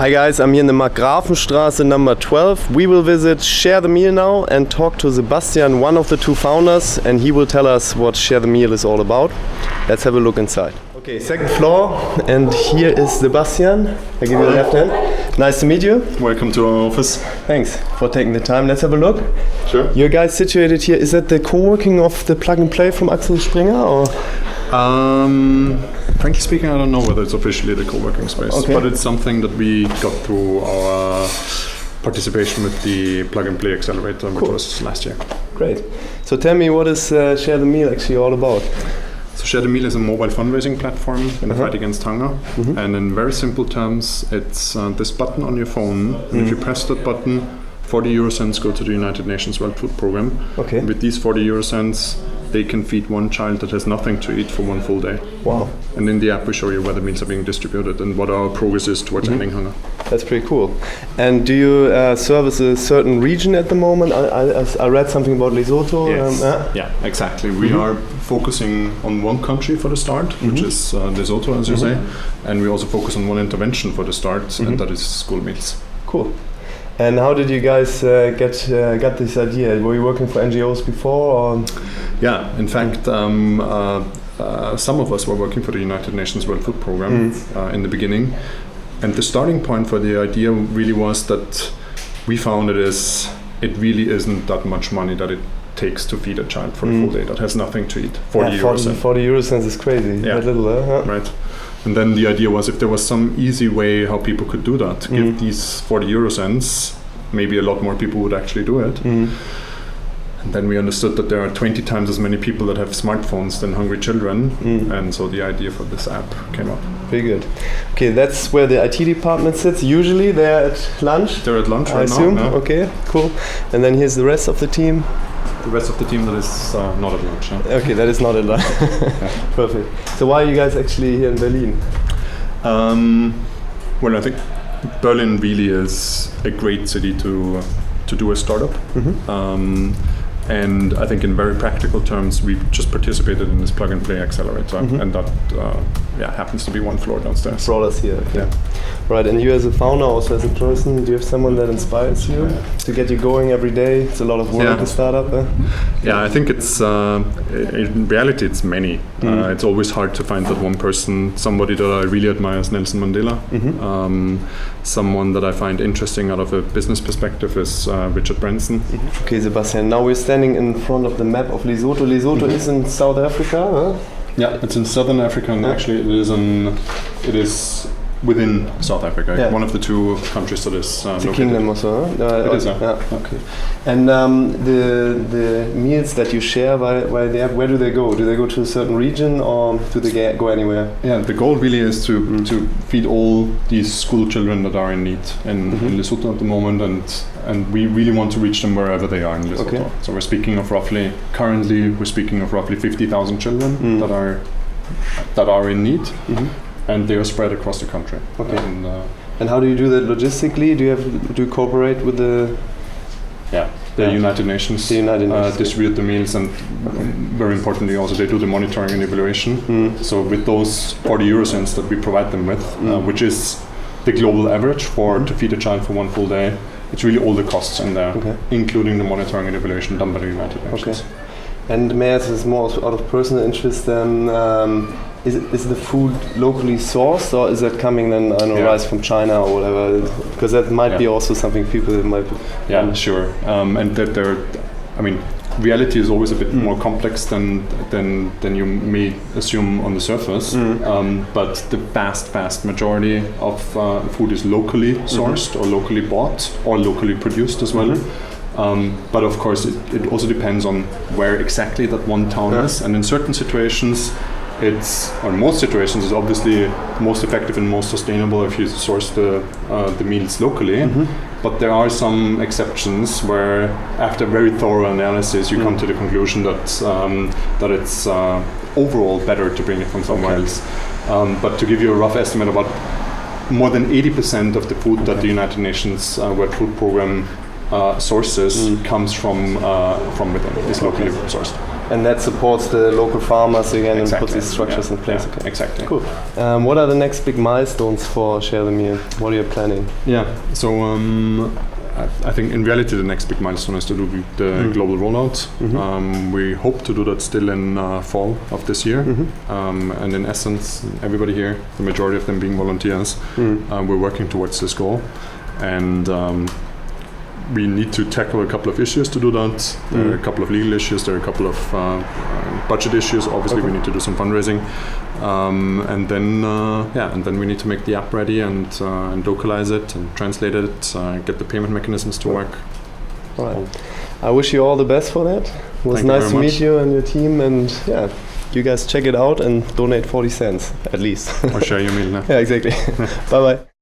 Hi guys, I'm here in the Markgrafenstraße number 12. We will visit ShareTheMeal now and talk to Sebastian, one of the two founders, and he will tell us what ShareTheMeal is all about. Let's have a look inside. Okay, second floor, and here is Sebastian. I give you the left hand. Nice to meet you. Welcome to our office. Thanks for taking the time. Let's have a look. Sure. Your guys situated here. Is that the co-working of the Plug and Play from Axel Springer? Or? Frankly speaking, I don't know whether it's officially the co-working space, but it's something that we got through our participation with the Plug and Play Accelerator, which was last year. Great. So tell me, what is ShareTheMeal actually all about? So ShareTheMeal is a mobile fundraising platform in the fight against hunger. And in very simple terms, it's this button on your phone. And if you press that button, 40 euro cents go to the United Nations World Food Programme. Okay. With these 40 euro cents, they can feed one child that has nothing to eat for one full day. Wow. And in the app we show you where the meals are being distributed and what our progress is towards ending hunger. That's pretty cool. And do you service a certain region at the moment? I read something about Lesotho. Yes. Yeah, exactly. We are focusing on one country for the start, which is Lesotho, as you say. And we also focus on one intervention for the start, and that is school meals. Cool. And how did you guys get this idea? Were you working for NGOs before? Or? Yeah, in fact, some of us were working for the United Nations World Food Programme in the beginning. And the starting point for the idea really was that we found it really isn't that much money that it takes to feed a child for a full day that has nothing to eat. 40 euro cents. 40 euro cents is crazy. Yeah. That little, Right. And then the idea was if there was some easy way how people could do that, give these 40 euro cents, maybe a lot more people would actually do it. And then we understood that there are 20 times as many people that have smartphones than hungry children. And so the idea for this app came up. Very good. Okay, that's where the IT department sits. Usually they're at lunch. They're at lunch right now. I assume. Yeah. Okay, cool. And then here's the rest of the team. The rest of the team that is not at lunch. Okay, that is not at lunch. Perfect. So why are you guys actually here in Berlin? Well, I think Berlin really is a great city to do a startup. And I think in very practical terms, we just participated in this Plug and Play Accelerator, and that happens to be one floor downstairs. Brought us here. Okay. Yeah. Right, and you as a founder, also as a person, do you have someone that inspires you to get you going every day? It's a lot of work to start up. Yeah, I think it's in reality it's many. It's always hard to find that one person. Somebody that I really admire is Nelson Mandela. Someone that I find interesting out of a business perspective is Richard Branson. Okay, Sebastian, now we're standing in front of the map of Lesotho. Lesotho is in South Africa, huh? Yeah, it's in Southern Africa, and actually it is within South Africa, one of the two countries that is it's a kingdom also, huh? It is, okay. And the meals that you share by the app, where do they go? Do they go to a certain region, or do they go anywhere? Yeah, the goal really is to feed all these school children that are in need in Lesotho at the moment, and we really want to reach them wherever they are in Lesotho. Okay. So we're speaking of roughly 50,000 children that are in need. And they are spread across the country. Okay. And how do you do that logistically? Do you cooperate with the United Nations? The United Nations distribute the meals, and very importantly also they do the monitoring and evaluation. So with those 40 euro cents that we provide them with, which is the global average to feed a child for one full day, it's really all the costs in there, including the monitoring and evaluation done by the United Nations. Okay. And may I ask this more out of personal interest is the food locally sourced, or is that coming then, rice from China or whatever? Because that might be also something people might... Yeah, sure. And that reality is always a bit more complex than you may assume on the surface. But the vast majority of food is locally sourced or locally bought or locally produced as well. But of course it also depends on where exactly that one town is, and in certain situations most situations it's obviously most effective and most sustainable if you source the meals locally. But there are some exceptions where after very thorough analysis you come to the conclusion that it's overall better to bring it from somewhere else. But to give you a rough estimate, about more than 80% of the food that the United Nations World Food Programme sources comes from within, is locally sourced. And that supports the local farmers again and puts these structures in place. Yeah, exactly. Cool. What are the next big milestones for ShareTheMeal? What are you planning? Yeah, so I think in reality the next big milestone is to do the global rollout. We hope to do that still in fall of this year. And in essence, everybody here, the majority of them being volunteers, we're working towards this goal. And we need to tackle a couple of issues to do that. There are a couple of legal issues, there are a couple of budget issues. Obviously, we need to do some fundraising, and then we need to make the app ready and localize it and translate it, get the payment mechanisms to work. All right. I wish you all the best for that. It was nice to meet you and your team, and yeah, you guys check it out and donate 40 cents at least. Or share your meal now. Yeah, exactly. Bye bye.